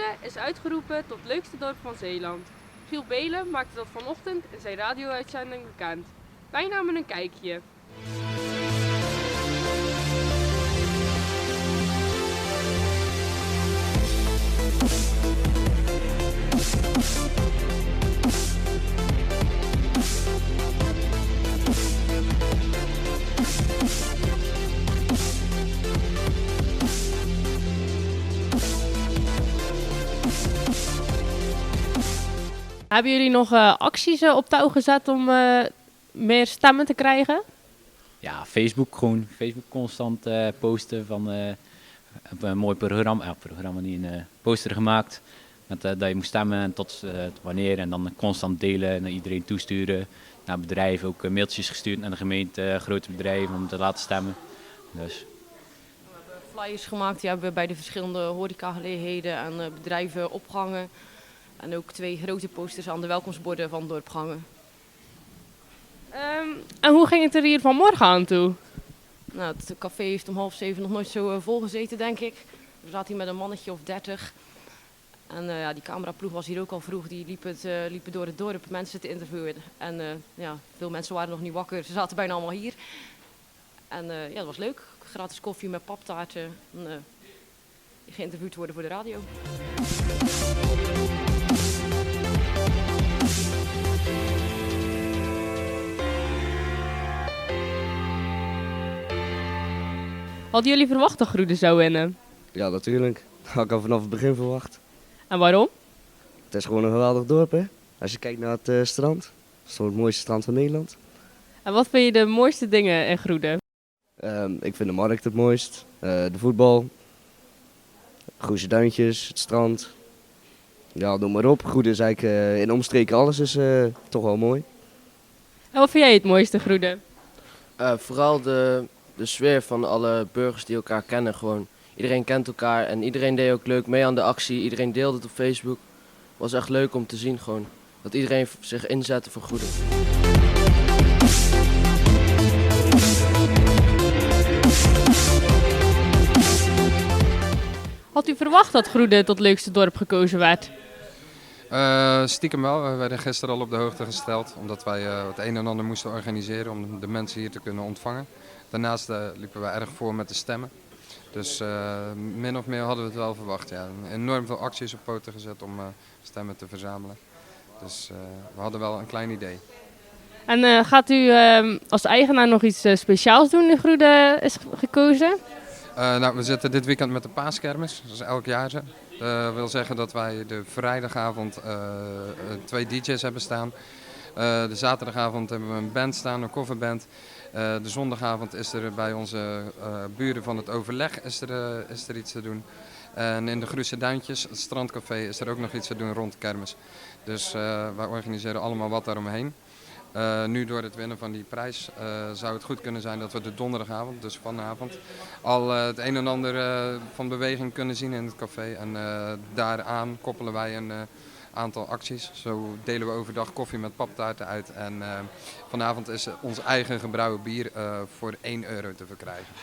Groene is uitgeroepen tot leukste dorp van Zeeland. Giel Belen maakte dat vanochtend in zijn radio-uitzending bekend. Wij namen een kijkje. Hebben jullie nog acties op touw gezet om meer stemmen te krijgen? Ja, Facebook constant posten van een mooi programma niet een poster gemaakt. Met, dat je moet stemmen en tot wanneer en dan constant delen, naar iedereen toesturen. Naar bedrijven ook mailtjes gestuurd naar de gemeente, grote bedrijven om te laten stemmen. Dus. We hebben flyers gemaakt, die hebben we bij de verschillende horecagelegenheden en bedrijven opgehangen. En ook 2 grote posters aan de welkomstborden van het dorp gehangen. En hoe ging het er hier vanmorgen aan toe? Nou, het café heeft om 6:30 nog nooit zo vol gezeten, denk ik. We zaten hier met een mannetje of 30. En ja, die cameraploeg was hier ook al vroeg. Die liepen door het dorp mensen te interviewen. En ja, veel mensen waren nog niet wakker. Ze zaten bijna allemaal hier. En ja, dat was leuk. Gratis koffie met paptaarten. En, geïnterviewd worden voor de radio. Hadden jullie verwacht dat Groene zou winnen? Ja, natuurlijk. Dat had ik al vanaf het begin verwacht. En waarom? Het is gewoon een geweldig dorp, hè. Als je kijkt naar het strand. Het is gewoon het mooiste strand van Nederland. En wat vind je de mooiste dingen in Groene? Ik vind de markt het mooist. De voetbal. Goeze duintjes, het strand. Ja, noem maar op. Groene is eigenlijk in omstreken alles is toch wel mooi. En wat vind jij het mooiste Groene? Vooral de sfeer van alle burgers die elkaar kennen. Gewoon. Iedereen kent elkaar en iedereen deed ook leuk mee aan de actie. Iedereen deelde het op Facebook. Het was echt leuk om te zien gewoon. Dat iedereen zich inzette voor Groene. Had u verwacht dat Groene tot leukste dorp gekozen werd? Stiekem wel. We werden gisteren al op de hoogte gesteld. Omdat wij het een en ander moesten organiseren om de mensen hier te kunnen ontvangen. Daarnaast liepen we erg voor met de stemmen. Dus min of meer hadden we het wel verwacht. Ja. Enorm veel acties op poten gezet om stemmen te verzamelen. Dus we hadden wel een klein idee. En gaat u als eigenaar nog iets speciaals doen in Groene is gekozen? Nou, we zitten dit weekend met de paaskermis. Dat is elk jaar zo. Dat wil zeggen dat wij de vrijdagavond 2 DJ's hebben staan. De zaterdagavond hebben we een band staan, een coverband. De zondagavond is er bij onze buren van het overleg is er iets te doen. En in de Grusse Duintjes, het strandcafé, is er ook nog iets te doen rond de kermis. Dus wij organiseren allemaal wat daaromheen. Nu door het winnen van die prijs zou het goed kunnen zijn dat we de donderdagavond, dus vanavond, al het een en ander van beweging kunnen zien in het café. En daaraan koppelen wij een aantal acties. Zo delen we overdag koffie met paptaarten uit. En vanavond is ons eigen gebrouwen bier voor €1 te verkrijgen.